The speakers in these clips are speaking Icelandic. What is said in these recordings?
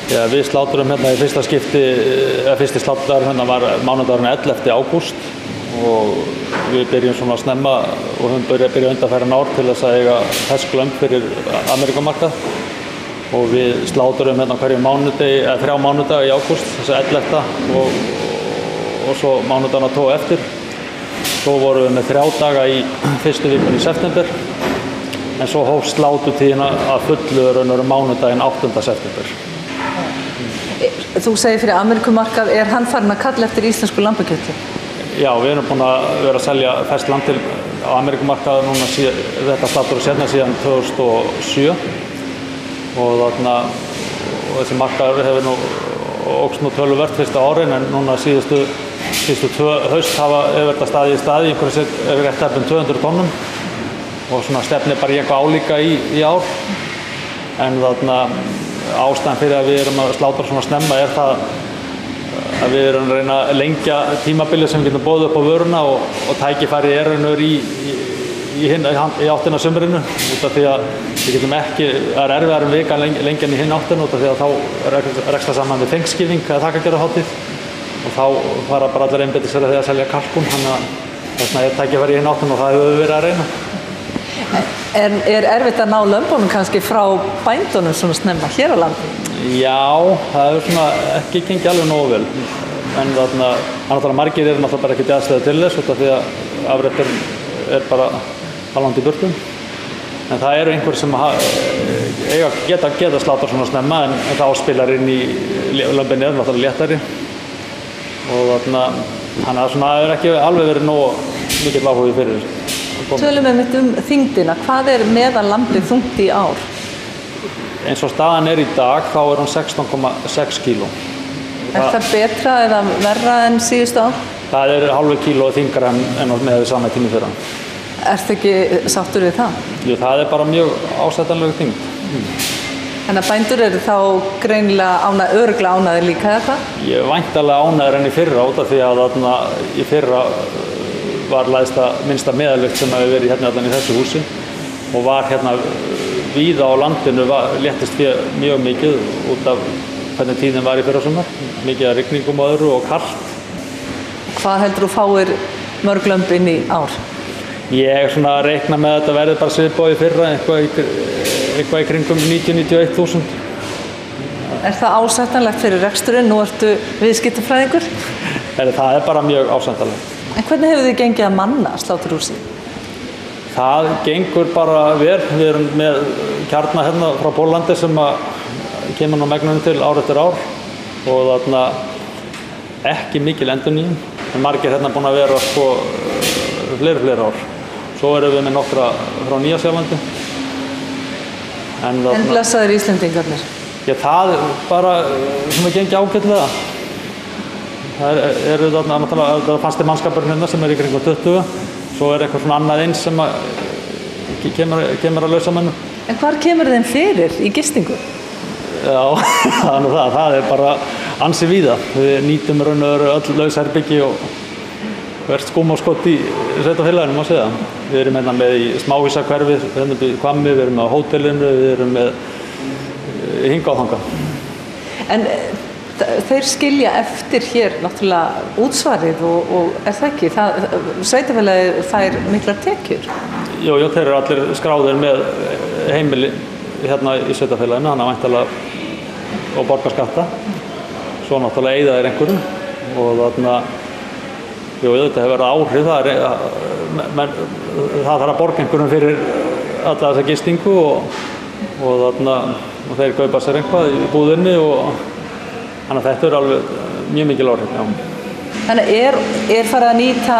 Já, við slátturum hérna í fyrsta skipti, fyrsti sláttur hérna var mánudagurinn 11. ágúst og við byrjum svona að snemma og höfum byrjað undanfærin ár til þess að eiga fersklömb fyrir Ameríkumarkað og við slátturum hérna hverju mánudegi, 3 mánudaga í ágúst, þessi 11. og svo mánudagana 2 eftir. Svo vorum við með 3 daga í fyrstu vikunni í september en svo hófst sláturtíðin að fullu raunveru mánudaginn 8. september. Þú segir fyrir Ameríkumarkað, hann farinn að kalla eftir íslensku lambakjöti? Já, við erum búin að vera að selja ferskt lamb á Ameríkumarkað núna þetta sláttur síðan 2007 og þessi markaður hefur óx nú töluvert fyrsta árin en núna síðustu 2 haust hafa verið að staði í einhverju rétt tæpum 200 tonnum og svona stefnir bara í eitthvað álíka í ár en ástæðan fyrir að við erum að slátra svona snemma það að við erum að reyna að lengja tímabilið sem við getum boðið upp á vöruna og tækifæri raunveru í áttina sumrinu út af því að við getum ekki, það erfiðar vika lengjan í hinn áttina út af því að þá rekst það saman við Thanksgiving eða þakkargjörðarhátíð og þá fara bara allir einbeita sér að því að selja kalkún þannig að þess vegna tækifæri í hinn áttina og það hefur við verið að reyna. En erfitt að ná lömbunum kannski frá bændunum svona snemma hér á landi? Já, það hefur svona ekki gengið alveg nógu vel. En náttúrulega margir náttúrulega bara ekki aðstæða til þess út af því að afréttur bara langt í burtu. En það eru einhver sem geta slátra svona snemma en það áspilar inn í lömbin náttúrulega léttari. Og þannig að það hefur ekki alveg verið nógu mikill áhugi fyrir þessu. Tölum við þyngdina, hvað meðallambið þungt í ár? Eins og staðan í dag þá hún 16,6 kíló. Það betra eða verra en síðustu ár? Það hálfu kíló þyngra en með sama tími fyrra. Ertu ekki sáttur við það? Jú, það bara mjög ásættanleg þyngd. Þannig að bændur eru þá greinilega örugglega ánægðir líka eða hvað? Ég er væntanlega ánægður en í fyrra út af því að í fyrra var minnsta meðalvigt sem hefur verið hérna allan í þessu húsi og var hérna víða á landinu léttist mjög mikið út af hvernig tíðin var í fyrrasumar, mikið af rigningum og öðru og kalt. Hvað heldur þú fáir mörg lömb inn í ár? Ég reikna með að þetta verði bara svipað í fyrra, eitthvað í kringum 90-91.000. Er það ásættanlegt fyrir reksturinn? Nú ertu viðskiptafræðingur? Það bara mjög ásættanlegt. En hvernig hefur þið gengið að manna sláturhúsið? Það gengur bara vel. Við erum með kjarna hérna frá Póllandi sem kemur nú megnunum til ár eftir ár og ekki mikil endurnýjun. En margir hérna búin að vera fleiri ár. Svo erum við með nokkra frá Nýja-Sjálandi. En blessaðir Íslendingarnir? Já, það bara gengið ágætlega. Það fannst mannskapurinn hérna sem í kringum 20. Svo eitthvað annað eins sem kemur að lausamönnum. En hvar kemur þeim fyrir í gistingu? Já, það bara ansi víða. Við nýtum raunveru öll lausherbyggi og hvert skúm og skott í sveitarfélaginu má segja. Við erum hérna með í smáhúsahverfi, hérna í Hvammi, við erum með á hótelinu, við erum með hingað og þangað. En þeir skilja eftir hér náttúrulega útsvarið og það ekki? Sveitarfélagið fær miklar tekjur? Jú, þeir eru allir skráðir með heimili hérna í sveitarfélaginu, þannig væntanlega og borga skatta. Svo náttúrulega eyða þeir einhverju og þetta hefur verið áhrif. Það þarf að borga einhverjum fyrir alla þessa gistingu og þeir kaupa sér eitthvað í búðinni og þannig að þetta alveg mjög mikil áhrif. Já. Þannig er farið að nýta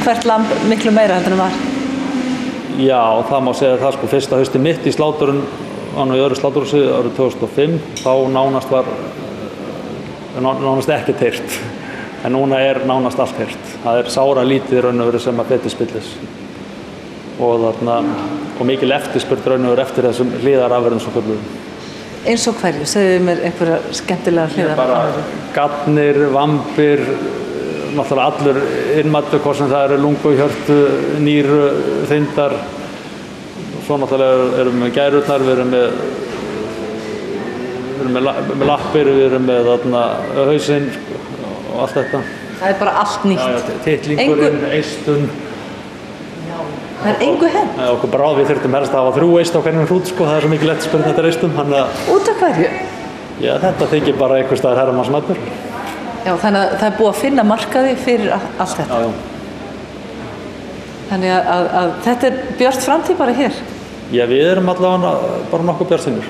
hvert lamb miklu meira heldur en var? Já, það má segja það fyrsta hausti mitt í sláturinn í öðru sláturhúsi árið 2005 þá nánast ekkert heyrt. En núna nánast allt heyrt. Það sára lítið raun og veru sem að feti spillis. Og mikil eftirspurn raun og veru eftir þessum hliðarafurðum svo kölluðum. Eins og hverju? Segðu mér einhverja skemmtilega hliðarafurðir. Gatnir, vambir, náttúrulega allur innmættur, hvort sem það eru lungu, hjörtu, nýru, þindar. Svo náttúrulega erum við með gærurnar, við erum með við erum með lappir, við erum með hausinn og allt þetta. Það bara allt nýtt. Tittlingurinn, eistun. Það engu hent. Okkur bráð, við þurftum helst að hafa 3 eist á hverjum hrút, sko, það svo mikið lett spurning þetta eistum. Út af hverju? Já, þetta þykir bara einhvers staðar herramannsmatur. Já, þannig að það búið að finna markaði fyrir allt þetta. Þannig að þetta björt framtíð bara hér. Já, við erum allavega bara nokkuð bjartsýnir.